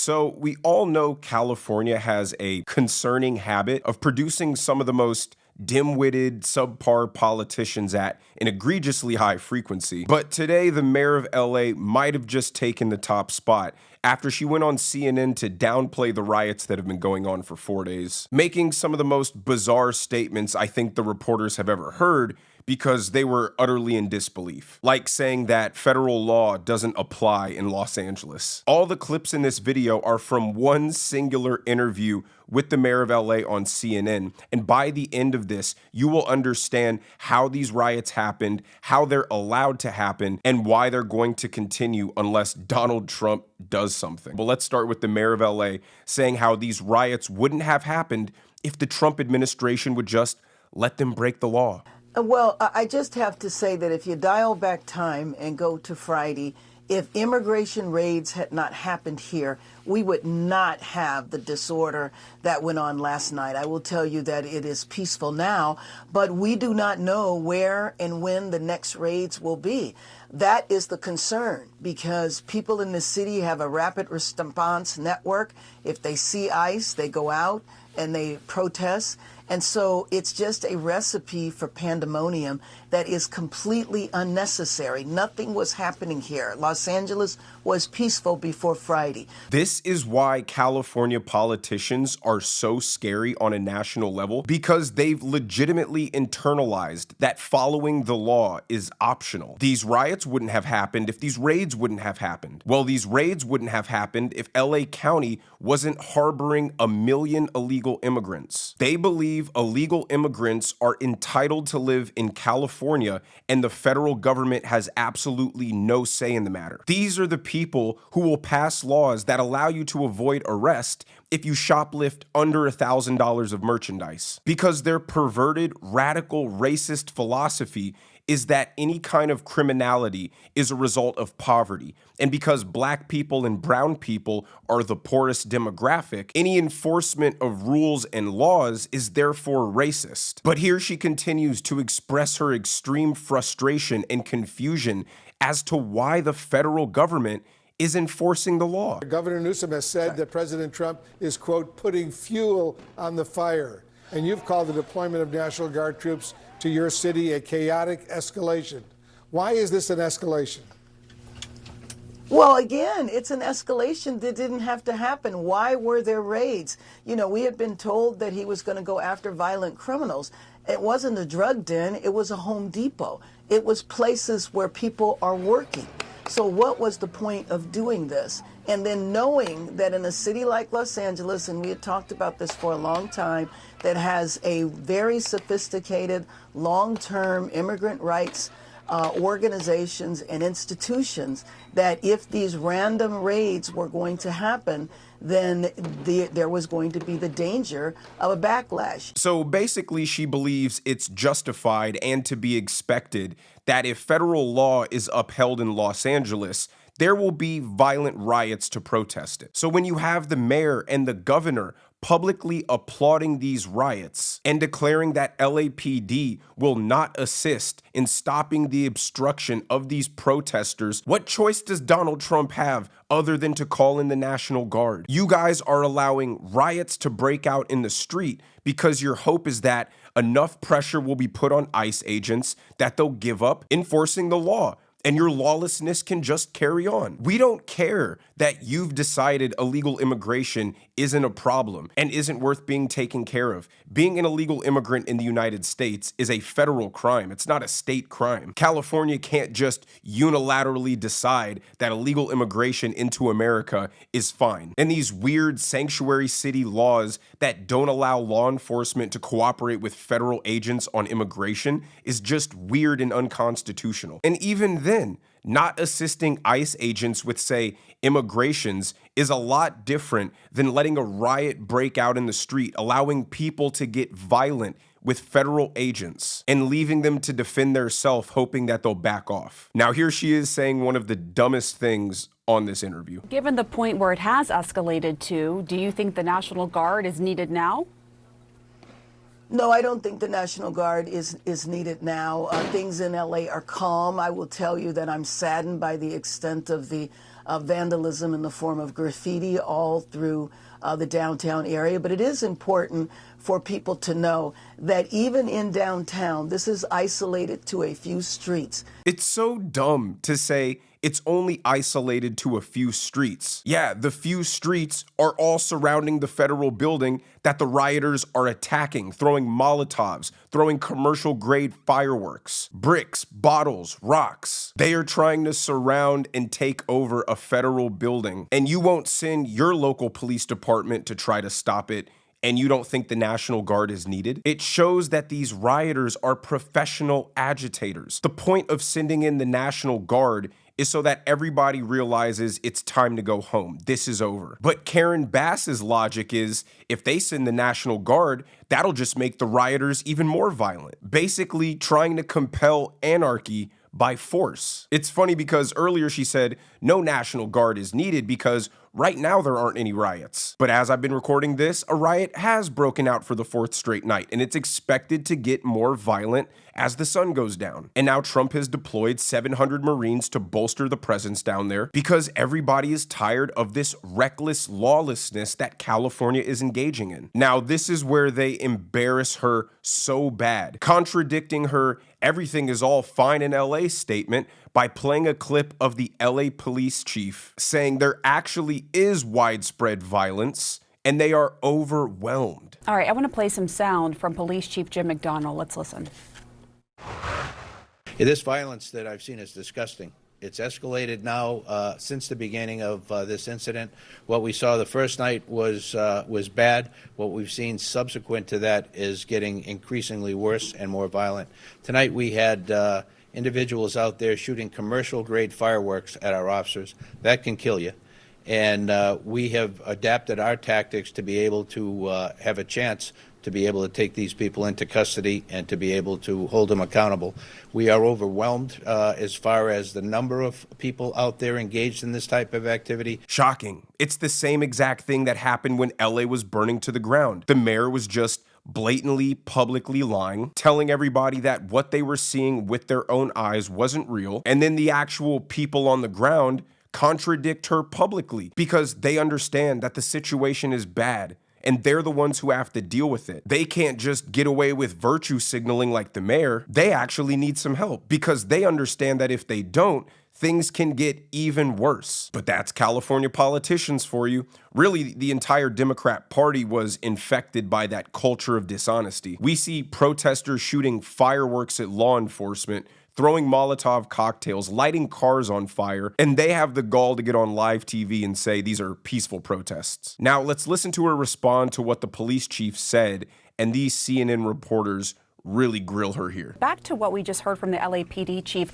So we all know California has a concerning habit of producing some of the most dim-witted, subpar politicians at an egregiously high frequency. But today, the mayor of LA might have just taken the top spot after she went on CNN to downplay the riots that have been going on for 4 days, making some of the most bizarre statements I think the reporters have ever heard because they were utterly in disbelief, like saying that federal law doesn't apply in Los Angeles. All the clips in this video are from one singular interview with the mayor of LA on CNN, and by the end of this, you will understand how these riots happened, how they're allowed to happen, and why they're going to continue unless Donald Trump does something. Well, let's start with the mayor of LA saying how these riots wouldn't have happened if the Trump administration would just let them break the law. Well, I just have to say that if you dial back time and go to Friday, if immigration raids had not happened here, we would not have the disorder that went on last night. I will tell you that it is peaceful now, but we do not know where and when the next raids will be. That is the concern, because people in the city have a rapid response network. If they see ICE, they go out and they protest. And so it's just a recipe for pandemonium that is completely unnecessary. Nothing was happening here. Los Angeles was peaceful before Friday. This is why California politicians are so scary on a national level, because they've legitimately internalized that following the law is optional. These riots wouldn't have happened if these raids wouldn't have happened. Well, these raids wouldn't have happened if LA County wasn't harboring 1 million illegal immigrants. They believe illegal immigrants are entitled to live in California, and the federal government has absolutely no say in the matter. These are the people who will pass laws that allow you to avoid arrest if you shoplift under $1,000 of merchandise, because their perverted, radical, racist philosophy is that any kind of criminality is a result of poverty. And because black people and brown people are the poorest demographic, any enforcement of rules and laws is therefore racist. But here she continues to express her extreme frustration and confusion as to why the federal government is enforcing the law. Governor Newsom has said that President Trump is, quote, putting fuel on the fire. And you've called the deployment of National Guard troops to your city a chaotic escalation. Why is this an escalation? Well, again, it's an escalation that didn't have to happen. Why were there raids? You know, we had been told that he was going to go after violent criminals. It wasn't a drug den. It was a Home Depot. It was places where people are working. So what was the point of doing this? And then knowing that in a city like Los Angeles, and we had talked about this for a long time, that has a very sophisticated long-term immigrant rights organizations and institutions, that if these random raids were going to happen, then there was going to be the danger of a backlash. So basically, she believes it's justified and to be expected that if federal law is upheld in Los Angeles, there will be violent riots to protest it. So when you have the mayor and the governor publicly applauding these riots and declaring that LAPD will not assist in stopping the obstruction of these protesters, what choice does Donald Trump have other than to call in the National Guard? You guys are allowing riots to break out in the street because your hope is that enough pressure will be put on ICE agents that they'll give up enforcing the law, and your lawlessness can just carry on. We don't care that you've decided illegal immigration isn't a problem and isn't worth being taken care of. Being an illegal immigrant in the United States is a federal crime. It's not a state crime. California can't just unilaterally decide that illegal immigration into America is fine. And these weird sanctuary city laws that don't allow law enforcement to cooperate with federal agents on immigration is just weird and unconstitutional. And even then, not assisting ICE agents with, say, immigrations is a lot different than letting a riot break out in the street, allowing people to get violent with federal agents and leaving them to defend themselves, hoping that they'll back off. Now, here she is saying one of the dumbest things on this interview. Given the point where it has escalated to, do you think the National Guard is needed now? No, I don't think the National Guard is needed now. Things in LA are calm. I will tell you that I'm saddened by the extent of the vandalism in the form of graffiti all through the downtown area. But it is important for people to know that even in downtown, this is isolated to a few streets. It's so dumb to say it's only isolated to a few streets. Yeah, the few streets are all surrounding the federal building that the rioters are attacking, throwing Molotovs, throwing commercial-grade fireworks, bricks, bottles, rocks. They are trying to surround and take over a federal building, and you won't send your local police department to try to stop it, and you don't think the National Guard is needed? It shows that these rioters are professional agitators. The point of sending in the National Guard is so that everybody realizes it's time to go home. This is over. But Karen Bass's logic is, if they send the National Guard, that'll just make the rioters even more violent, basically trying to compel anarchy by force. It's funny because earlier she said no National Guard is needed because right now there aren't any riots. But as I've been recording this, a riot has broken out for the fourth straight night, and it's expected to get more violent as the sun goes down. And now Trump has deployed 700 Marines to bolster the presence down there because everybody is tired of this reckless lawlessness that California is engaging in. Now, this is where they embarrass her so bad, contradicting her "everything is all fine in LA" statement by playing a clip of the LA police chief saying there actually is widespread violence and they are overwhelmed. All right, I want to play some sound from Police Chief Jim McDonnell. Let's listen. This violence that I've seen is disgusting. It's escalated now since the beginning of this incident. What we saw the first night was bad. What we've seen subsequent to that is getting increasingly worse and more violent. Tonight we had individuals out there shooting commercial-grade fireworks at our officers. That can kill you. And we have adapted our tactics to be able to have a chance to be able to take these people into custody and to be able to hold them accountable. We are overwhelmed as far as the number of people out there engaged in this type of activity. Shocking. It's the same exact thing that happened when LA was burning to the ground. The mayor was just blatantly, publicly lying, telling everybody that what they were seeing with their own eyes wasn't real, and then the actual people on the ground contradict her publicly because they understand that the situation is bad and they're the ones who have to deal with it. They can't just get away with virtue signaling like the mayor. They actually need some help because they understand that if they don't, things can get even worse. But that's California politicians for you. Really, the entire Democrat Party was infected by that culture of dishonesty. We see protesters shooting fireworks at law enforcement, throwing Molotov cocktails, lighting cars on fire, and they have the gall to get on live TV and say these are peaceful protests. Now, let's listen to her respond to what the police chief said, and these CNN reporters really grill her here. Back to what we just heard from the LAPD chief,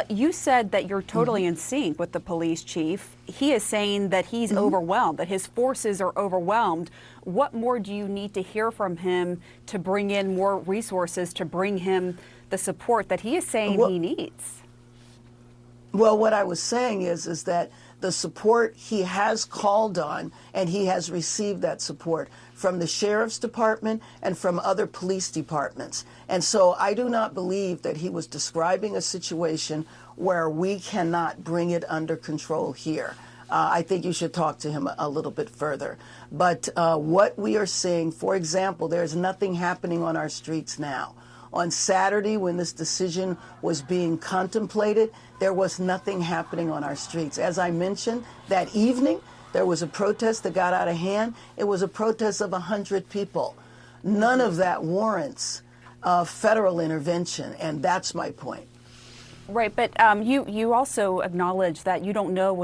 you said that you're totally in sync with the police chief. He is saying that he's overwhelmed, that his forces are overwhelmed. What more do you need to hear from him to bring in more resources, to bring him the support that he is saying he needs? Well, what I was saying is that the support he has called on, and he has received that support from the sheriff's department and from other police departments. And so I do not believe that he was describing a situation where we cannot bring it under control here. I think you should talk to him a little bit further. But what we are seeing, for example, there's nothing happening on our streets now. On Saturday, when this decision was being contemplated, there was nothing happening on our streets. As I mentioned, that evening, there was a protest that got out of hand. It was a protest of 100 people. None of that warrants federal intervention, and that's my point. Right, but you also acknowledge that you don't know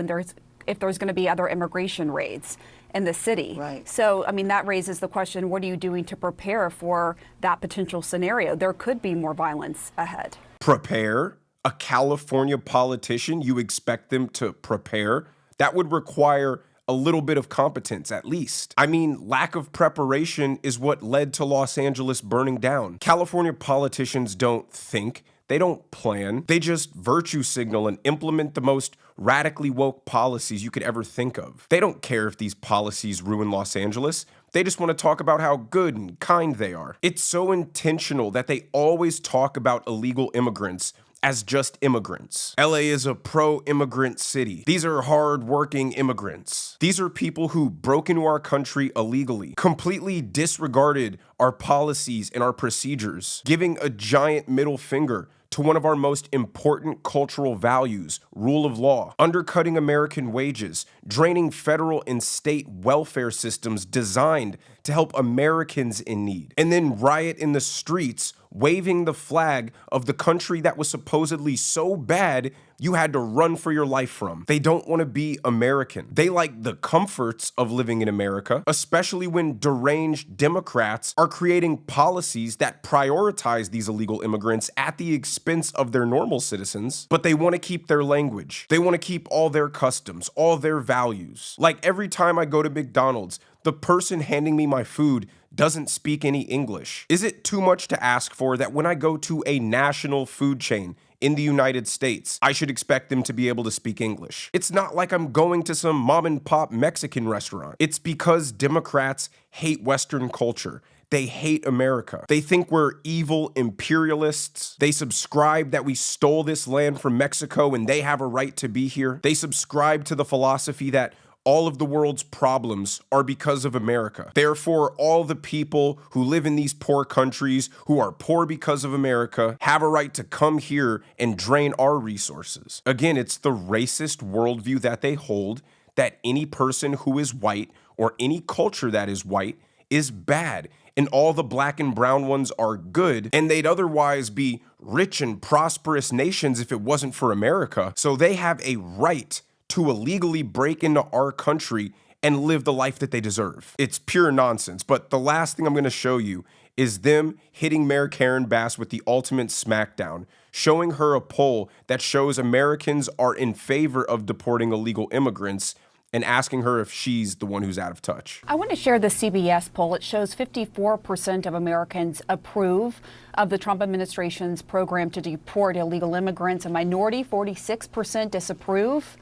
if there's going to be other immigration raids in the city. Right. So, I mean, that raises the question, what are you doing to prepare for that potential scenario? There could be more violence ahead. Prepare? A California politician, you expect them to prepare? That would require a little bit of competence, at least. I mean, lack of preparation is what led to Los Angeles burning down. California politicians don't think. They don't plan. They just virtue signal and implement the most radically woke policies you could ever think of. They don't care if these policies ruin Los Angeles. They just want to talk about how good and kind they are. It's so intentional that they always talk about illegal immigrants as just immigrants. LA is a pro-immigrant city. These are hard-working immigrants. These are people who broke into our country illegally, completely disregarded our policies and our procedures, giving a giant middle finger to one of our most important cultural values, rule of law, undercutting American wages, draining federal and state welfare systems designed to help Americans in need, and then riot in the streets, waving the flag of the country that was supposedly so bad you had to run for your life from. They don't want to be American. They like the comforts of living in America, especially when deranged Democrats are creating policies that prioritize these illegal immigrants at the expense of their normal citizens, but they want to keep their language. They want to keep all their customs, all their values. Like every time I go to McDonald's, the person handing me my food doesn't speak any English. Is it too much to ask for that when I go to a national food chain in the United States, I should expect them to be able to speak English? It's not like I'm going to some mom and pop Mexican restaurant. It's because Democrats hate Western culture. They hate America. They think we're evil imperialists. They subscribe that we stole this land from Mexico and they have a right to be here. They subscribe to the philosophy that all of the world's problems are because of America. Therefore, all the people who live in these poor countries, who are poor because of America, have a right to come here and drain our resources. Again, it's the racist worldview that they hold, that any person who is white or any culture that is white is bad, and all the black and brown ones are good, and they'd otherwise be rich and prosperous nations if it wasn't for America. So they have a right to illegally break into our country and live the life that they deserve. It's pure nonsense. But the last thing I'm going to show you is them hitting Mayor Karen Bass with the ultimate smackdown, showing her a poll that shows Americans are in favor of deporting illegal immigrants, and asking her if she's the one who's out of touch. I want to share the CBS poll. It shows 54% of Americans approve of the Trump administration's program to deport illegal immigrants. A minority, 46%, disapprove.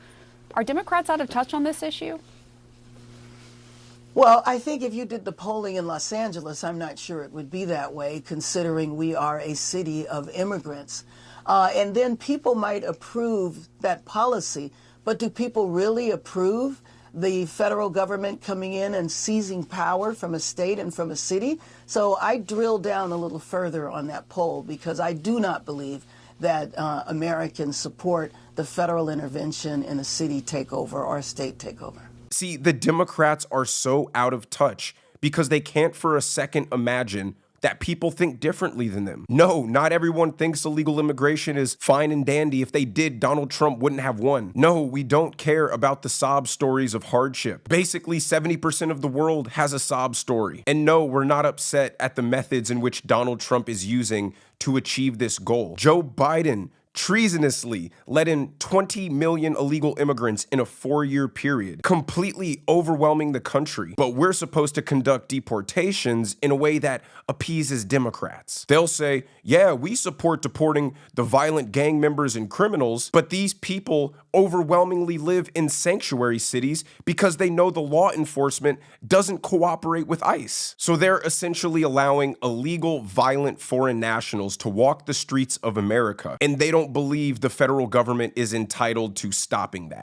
Are Democrats out of touch on this issue? Well, I think if you did the polling in Los Angeles, I'm not sure it would be that way, considering we are a city of immigrants. And then people might approve that policy, but do people really approve the federal government coming in and seizing power from a state and from a city? So I drill down a little further on that poll, because I do not believe that Americans support the federal intervention in a city takeover or a state takeover. See, the Democrats are so out of touch because they can't for a second imagine that people think differently than them. No, not everyone thinks illegal immigration is fine and dandy. If they did, Donald Trump wouldn't have won. No, we don't care about the sob stories of hardship. Basically, 70% of the world has a sob story. And no, we're not upset at the methods in which Donald Trump is using to achieve this goal. Joe Biden treasonously let in 20 million illegal immigrants in a 4-year period, completely overwhelming the country. But we're supposed to conduct deportations in a way that appeases Democrats. They'll say, yeah, we support deporting the violent gang members and criminals, but these people overwhelmingly live in sanctuary cities because they know the law enforcement doesn't cooperate with ICE. So they're essentially allowing illegal, violent foreign nationals to walk the streets of America, and they don't believe the federal government is entitled to stopping that.